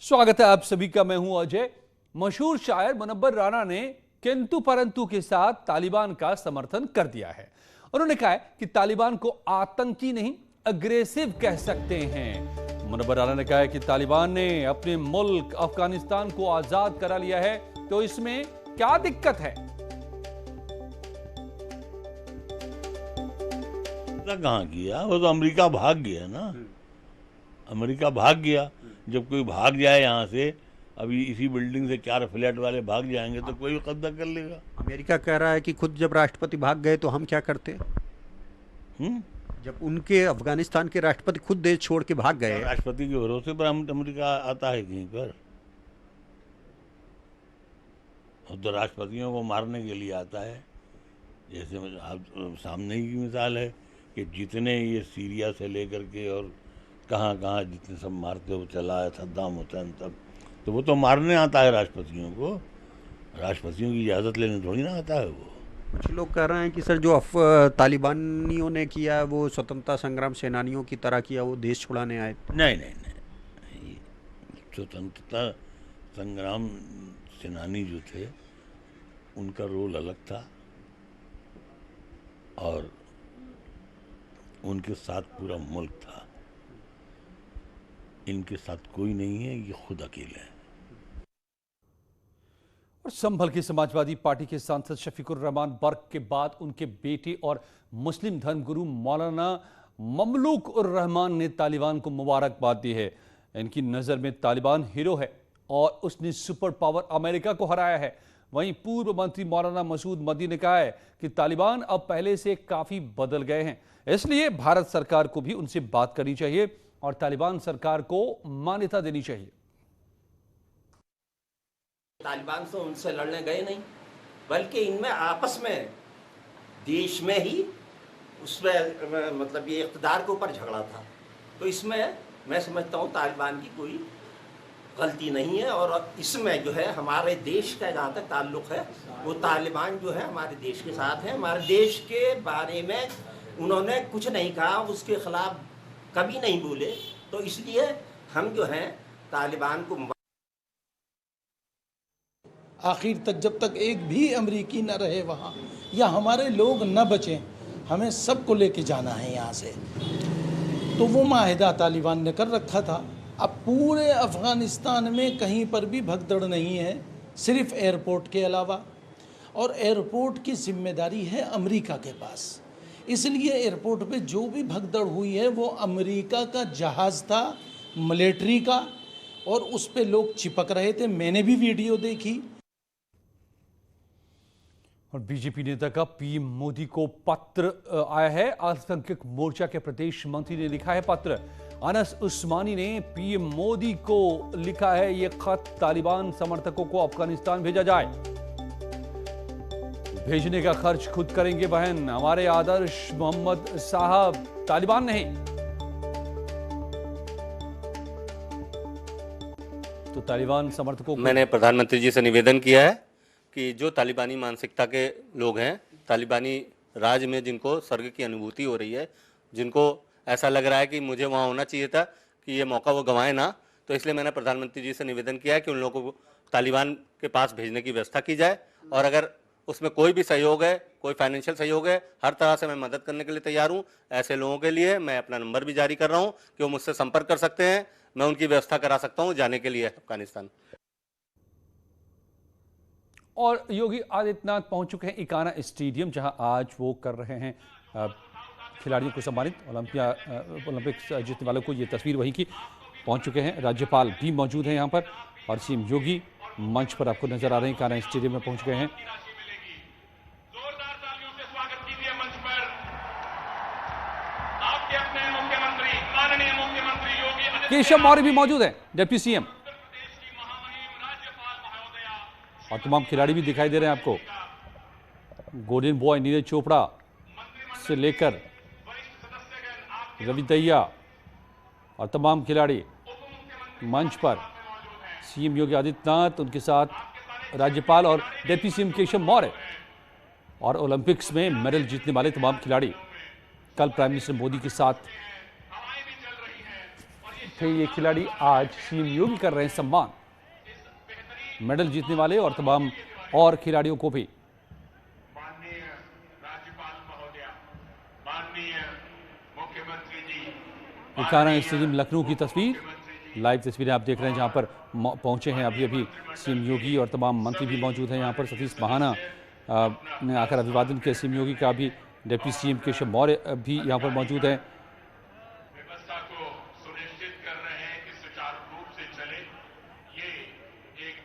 स्वागत है आप सभी का। मैं हूं अजय। मशहूर शायर मुनव्वर राना ने किंतु परंतु के साथ तालिबान का समर्थन कर दिया है। उन्होंने कहा है कि तालिबान को आतंकी नहीं अग्रेसिव कह सकते हैं। मुनव्वर राना ने कहा है कि तालिबान ने अपने मुल्क अफगानिस्तान को आजाद करा लिया है, तो इसमें क्या दिक्कत है? कहां किया, वो तो अमेरिका भाग गया ना। अमेरिका भाग गया। जब कोई भाग जाए यहाँ से, अभी इसी बिल्डिंग से 4 फ्लैट वाले भाग जाएंगे तो कोई कब्जा कर लेगा। अमेरिका कह रहा है कि खुद जब राष्ट्रपति भाग गए तो हम क्या करते? जब उनके अफगानिस्तान के राष्ट्रपति खुद देश छोड़ के भाग गए, राष्ट्रपति के भरोसे पर अमेरिका आता है कहीं पर? तो राष्ट्रपतियों को मारने के लिए आता है। जैसे आप सामने की मिसाल है कि जितने ये सीरिया से लेकर के और कहाँ कहाँ जितने सब मारते हो चला है, सद्दाम हुसैन तक, तो वो तो मारने आता है राष्ट्रपतियों को। राष्ट्रपतियों की इजाज़त लेने थोड़ी ना आता है वो। कुछ लोग कह रहे हैं कि सर जो तालिबानियों ने किया वो स्वतंत्रता संग्राम सेनानियों की तरह किया, वो देश छुड़ाने आए। नहीं, स्वतंत्रता संग्राम सेनानी जो थे उनका रोल अलग था और उनके साथ पूरा मुल्क था। इनके साथ कोई नहीं है, ये खुद अकेले हैं। और संभल की समाजवादी पार्टी के सांसद शफीकुर रहमान बर्क के बाद उनके बेटे और मुस्लिम धर्मगुरु मौलाना ममलूक उर रहमान ने तालिबान को मुबारकबाद दी है। इनकी नज़र में तालिबान हीरो है और उसने सुपर पावर अमेरिका को हराया है। वहीं पूर्व मंत्री मौलाना मसूद मदी ने कहा है कि तालिबान अब पहले से काफ़ी बदल गए हैं, इसलिए भारत सरकार को भी उनसे बात करनी चाहिए और तालिबान सरकार को मान्यता देनी चाहिए। तालिबान से उनसे लड़ने गए नहीं, बल्कि इनमें आपस में देश में ही उसमें मतलब ये इक़्तिदार के ऊपर झगड़ा था। तो इसमें मैं समझता हूँ तालिबान की कोई गलती नहीं है। और इसमें जो है हमारे देश का जहाँ तक ताल्लुक़ है, वो तालिबान जो है हमारे देश के साथ है। हमारे देश के बारे में उन्होंने कुछ नहीं कहा, उसके ख़िलाफ़ कभी नहीं बोले। तो इसलिए हम जो हैं तालिबान को आखिर तक जब तक एक भी अमरीकी न रहे वहाँ, या हमारे लोग न बचें, हमें सबको लेके जाना है यहाँ से। तो वो माहिदा तालिबान ने कर रखा था। अब पूरे अफ़गानिस्तान में कहीं पर भी भगदड़ नहीं है, सिर्फ एयरपोर्ट के अलावा, और एयरपोर्ट की जिम्मेदारी है अमेरिका के पास। इसलिए एयरपोर्ट पे जो भी भगदड़ हुई है वो अमेरिका का जहाज़ था, मिलिट्री का, और उस पे लोग चिपक रहे थे। मैंने भी वीडियो देखी। और बीजेपी नेता का पीएम मोदी को पत्र आया है। अल्पसंख्यक मोर्चा के प्रदेश मंत्री ने लिखा है पत्र। अनस उस्मानी ने पीएम मोदी को लिखा है ये खत, तालिबान समर्थकों को अफगानिस्तान भेजा जाए, भेजने का खर्च खुद करेंगे बहन, हमारे आदर्श मोहम्मद साहब, तालिबान नहीं। तो तालिबान समर्थकों को मैंने प्रधानमंत्री जी से निवेदन किया है कि जो तालिबानी मानसिकता के लोग हैं, तालिबानी राज में जिनको स्वर्ग की अनुभूति हो रही है, जिनको ऐसा लग रहा है कि मुझे वहाँ होना चाहिए था, कि ये मौका वो गंवाए ना, तो इसलिए मैंने प्रधानमंत्री जी से निवेदन किया है कि उन लोगों को तालिबान के पास भेजने की व्यवस्था की जाए। और अगर उसमें कोई भी सहयोग है, कोई फाइनेंशियल सहयोग है, हर तरह से मैं मदद करने के लिए तैयार हूँ। ऐसे लोगों के लिए मैं अपना नंबर भी जारी कर रहा हूँ कि वो मुझसे संपर्क कर सकते हैं। मैं उनकी व्यवस्था करा सकता हूँ जाने के लिए अफगानिस्तान। और योगी आदित्यनाथ पहुंच चुके हैं इकाना स्टेडियम, जहां आज वो कर रहे हैं खिलाड़ियों को सम्मानित। ओलंपिक्स जीतने वालों को ये तस्वीर वहीं की पहुंच चुके हैं। राज्यपाल भी मौजूद हैं यहाँ पर और सीएम योगी मंच पर आपको नजर आ रहे हैं, इकाना स्टेडियम में पहुंच गए हैं। केशव मौर्य भी मौजूद है, डिप्टी सीएम, और तमाम खिलाड़ी भी दिखाई दे रहे हैं आपको। गोल्डन बॉय नीरज चोपड़ा से लेकर रवि दहिया और तमाम खिलाड़ी मंच पर। सीएम योगी आदित्यनाथ, उनके साथ राज्यपाल और डिप्टी सीएम केशव मौर्य, और ओलंपिक्स में मेडल जीतने वाले तमाम खिलाड़ी कल प्राइम मिनिस्टर मोदी के साथ थे ये खिलाड़ी, आज सीएम योगी कर रहे हैं सम्मान मेडल जीतने वाले और तमाम और खिलाड़ियों को भी। माननीय राज्यपाल महोदय, माननीय मुख्यमंत्री जी, इकाना स्टेडियम लखनऊ की तस्वीर, लाइव तस्वीरें आप देख रहे हैं जहां पर पहुंचे हैं अभी सीएम योगी और तमाम मंत्री भी मौजूद हैं। यहां पर सतीश महाना ने आकर अभिवादन किया सीएम योगी का। भी डिप्टी सीएम केशव मौर्य भी यहां पर मौजूद हैं। व्यवस्था को सुनिश्चित कर रहे हैं कि सुचारू रूप से चले। ये एक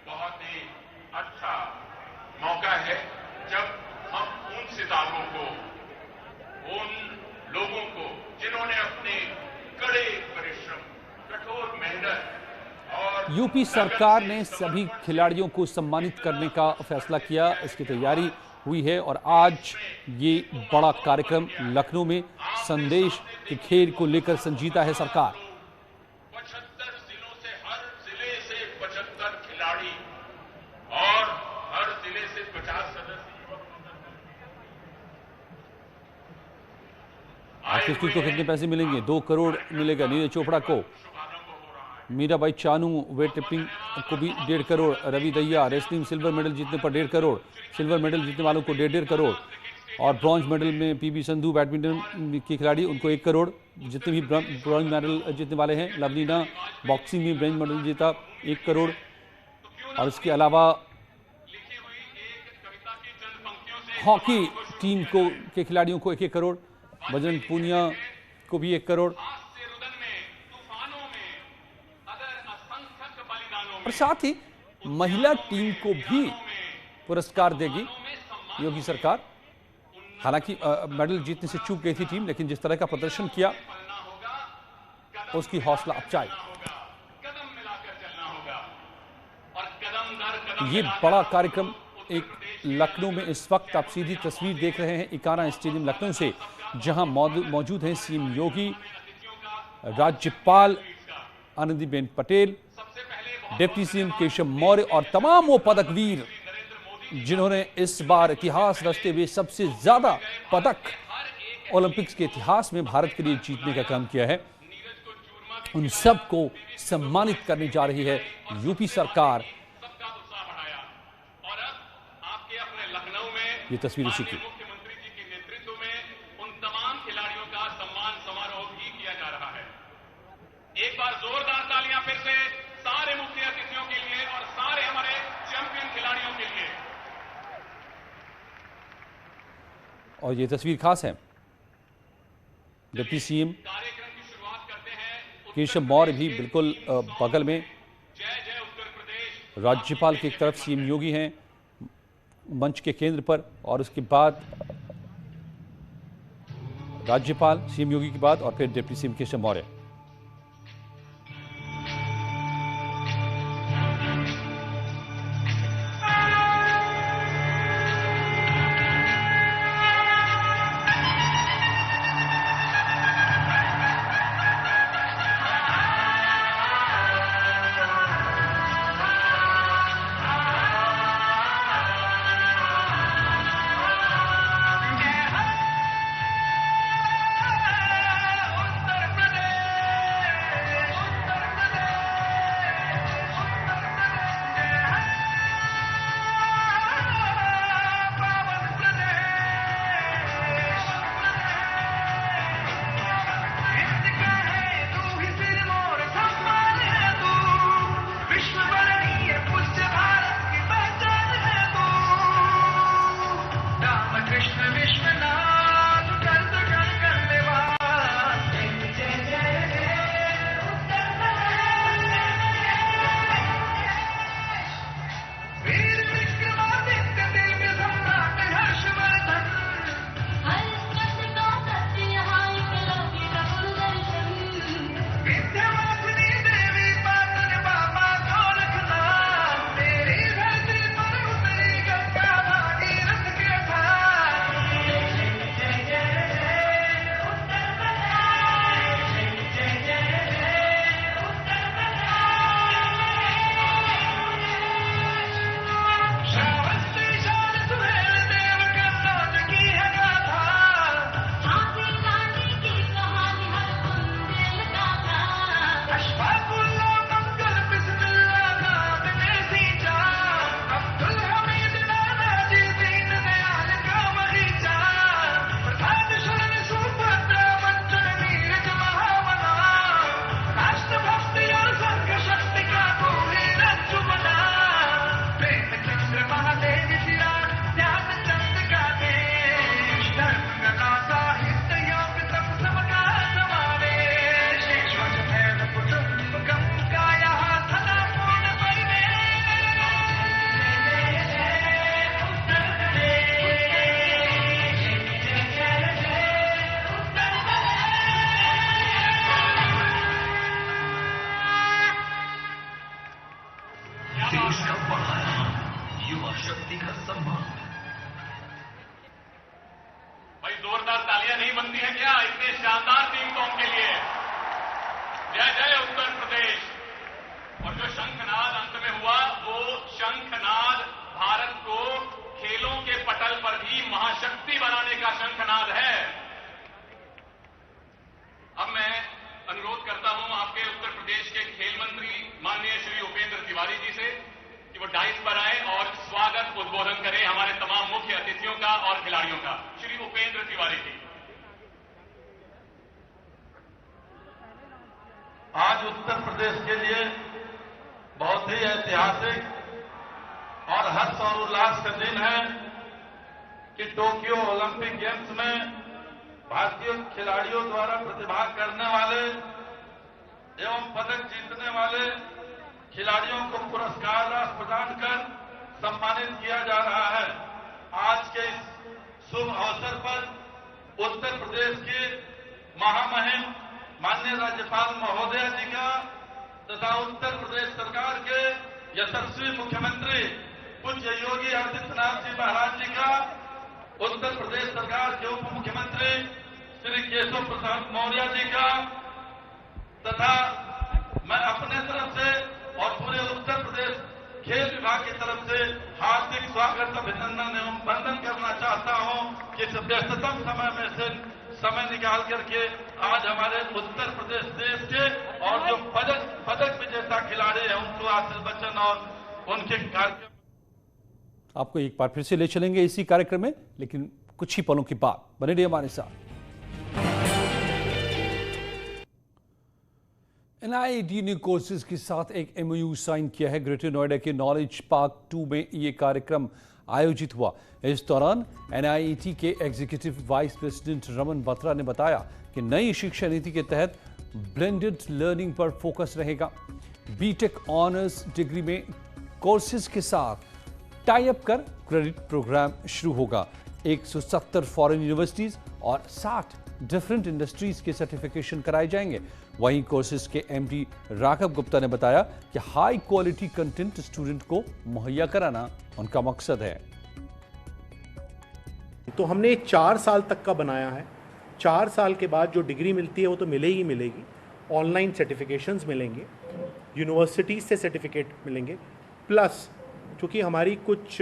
बहुत ही अच्छा मौका है जब हम उन सितारों को, उन लोगों को जिन्होंने अपने कड़े परिश्रम, कठोर मेहनत और यूपी सरकार ने सभी खिलाड़ियों को सम्मानित करने का फैसला किया, इसकी तैयारी हुई है और आज ये बड़ा कार्यक्रम लखनऊ में संदेश के खेल को लेकर संजीता है सरकार। 75 जिलों से, हर जिले से 75 खिलाड़ी और हर जिले से 50 सदस्य। आज किस को कितने पैसे मिलेंगे? 2 करोड़ मिलेगा नीरज चोपड़ा को, मीराबाई चानू वेट लिफ्टिंग को भी 1.5 crore, Ravi Dahiya wrestling silver medal जीतने पर 1.5 करोड़, सिल्वर मेडल जीतने वालों को 1.5 करोड़ और ब्रॉन्ज मेडल में पीवी संधू बैडमिंटन के खिलाड़ी उनको 1 करोड़, जितने भी ब्रॉन्ज मेडल जीतने वाले हैं, लवलीना बॉक्सिंग में ब्रॉन्ज मेडल जीता 1 करोड़ और इसके अलावा हॉकी टीम को के खिलाड़ियों को 1-1 करोड़, बजरंग पूनिया को भी 1 करोड़ और साथ ही महिला टीम को भी पुरस्कार देगी योगी सरकार। हालांकि मेडल जीतने से चूक गई थी टीम, लेकिन जिस तरह का प्रदर्शन किया उसकी हौसला अफजाई। ये बड़ा कार्यक्रम एक लखनऊ में इस वक्त आप सीधी तस्वीर देख रहे हैं इकाना स्टेडियम लखनऊ से, जहां मौजूद हैं सीएम योगी, राज्यपाल आनंदीबेन पटेल, डिप्टी सीएम केशव मौर्य और तमाम वो पदकवीर जिन्होंने इस बार इतिहास रचते हुए सबसे ज्यादा पदक ओलंपिक्स के इतिहास में भारत के लिए जीतने का काम किया है। उन सबको सम्मानित करने जा रही है यूपी सरकार। ये तस्वीर उसी की। मुख्यमंत्री जी के नेतृत्व में उन तमाम खिलाड़ियों का सम्मान समारोह भी किया जा रहा है। एक बार जोरदार तालियां फिर से सारे मुख्य अतिथियों के लिए और सारे हमारे चैंपियन खिलाड़ियों के लिए। और ये तस्वीर खास है, डिप्टी सीएम कार्यक्रम की शुरुआत करते हैं। केशव मौर्य भी बिल्कुल बगल में, जय जय उत्तर प्रदेश। राज्यपाल की तरफ सीएम योगी हैं मंच के केंद्र पर और उसके बाद राज्यपाल सीएम योगी के बाद और फिर डिप्टी सीएम केशव मौर्य। शक्ति का सम्मान। भाई जोरदार तालियां नहीं बनती हैं क्या इतने शानदार टीम सॉन्ग के लिए? जय जय उत्तर प्रदेश। और जो शंखनाद अंत में हुआ वो शंखनाद भारत को खेलों के पटल पर भी महाशक्ति बनाने का शंखनाद है। अब मैं अनुरोध करता हूं आपके उत्तर प्रदेश के खेल मंत्री माननीय श्री उपेंद्र तिवारी जी से कि वो डाइस पर आए और स्वागत उद्बोधन करें हमारे तमाम मुख्य अतिथियों का और खिलाड़ियों का। श्री उपेंद्र तिवारी जी। आज उत्तर प्रदेश के लिए बहुत ही ऐतिहासिक और हर्ष और उल्लास का दिन है कि टोक्यो ओलंपिक गेम्स में भारतीय खिलाड़ियों द्वारा प्रतिभाग करने वाले एवं पदक जीतने वाले खिलाड़ियों को पुरस्कार राशि प्रदान कर सम्मानित किया जा रहा है। आज के इस शुभ अवसर पर उत्तर प्रदेश के महामहिम माननीय राज्यपाल महोदय जी का तथा उत्तर प्रदेश सरकार के यशस्वी मुख्यमंत्री पूज्य योगी आदित्यनाथ जी महाराज जी का, उत्तर प्रदेश सरकार के उप मुख्यमंत्री श्री केशव प्रसाद मौर्य जी का तथा मैं अपने तरफ से और पूरे उत्तर प्रदेश खेल विभाग की तरफ से हार्दिक स्वागत, अभिनंदन एवं वंदन करना चाहता हूं कि इस व्यस्ततम समय में से समय निकाल करके आज हमारे उत्तर प्रदेश देश के और जो पदक विजेता खिलाड़ी हैं उनको आशीष बच्चन और उनके कार्यक्रम आपको एक बार फिर से ले चलेंगे इसी कार्यक्रम में, लेकिन कुछ ही पलों की बात। बने रहिए हमारे साथ। NIET ने कोर्सेज के साथ एक MOU साइन किया है। ग्रेटर नोएडा के नॉलेज पार्क 2 में ये कार्यक्रम आयोजित हुआ। इस दौरान NIET के executive vice president Raman Batra ने बताया कि नई शिक्षा नीति के तहत ब्लेंडेड लर्निंग पर फोकस रहेगा। बीटेक ऑनर्स डिग्री में कोर्सेज के साथ टाई अप कर क्रेडिट प्रोग्राम शुरू होगा। 170 फॉरेन यूनिवर्सिटीज और 60 डिफरेंट इंडस्ट्रीज के सर्टिफिकेशन कराए जाएंगे। वहीं कोर्सेज के MD राघव गुप्ता ने बताया कि हाई क्वालिटी कंटेंट स्टूडेंट को मुहैया कराना उनका मकसद है। तो हमने 4 साल तक का बनाया है। 4 साल के बाद जो डिग्री मिलती है वो तो मिलेगी। ऑनलाइन सर्टिफिकेशंस मिलेंगे, यूनिवर्सिटीज से सर्टिफिकेट मिलेंगे, प्लस चूँकि हमारी कुछ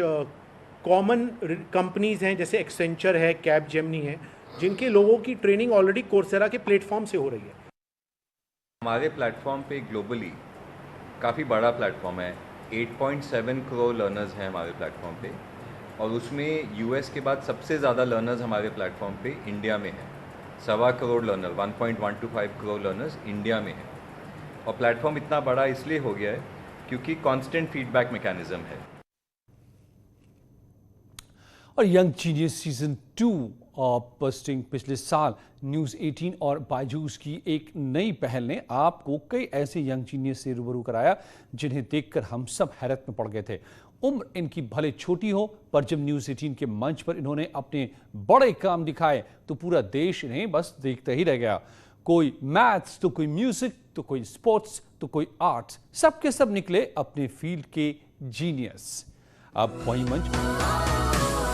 कॉमन कंपनीज हैं जैसे एक्सेंचर है, कैपजेमिनी है, जिनके लोगों की ट्रेनिंग ऑलरेडी कोर्सेरा के प्लेटफॉर्म से हो रही है। हमारे प्लेटफॉर्म पे ग्लोबली काफ़ी बड़ा प्लेटफॉर्म है। 8.7 करोड़ लर्नर्स हैं हमारे प्लेटफॉर्म पे, और उसमें US के बाद सबसे ज़्यादा लर्नर्स हमारे प्लेटफॉर्म पे इंडिया में हैं। 1.25 crore learner, 1.125 crore learners India में हैं। और प्लेटफॉर्म इतना बड़ा इसलिए हो गया है क्योंकि कांस्टेंट फीडबैक मैकेनिज्म है। और यंग जीनियस सीजन 2 पोस्टिंग पिछले साल न्यूज़ 18 और बायजूस की एक नई पहल ने आपको कई ऐसे यंग जीनियस से रूबरू कराया जिन्हें देखकर हम सब हैरत में पड़ गए थे। उम्र इनकी भले छोटी हो, पर जब न्यूज़ 18 के मंच पर इन्होंने अपने बड़े काम दिखाए तो पूरा देश इन्हें बस देखते ही रह गया। कोई मैथ्स तो कोई म्यूजिक तो कोई स्पोर्ट्स तो कोई आर्ट्स, सब के सब निकले अपने फील्ड के जीनियस। अब वही मंच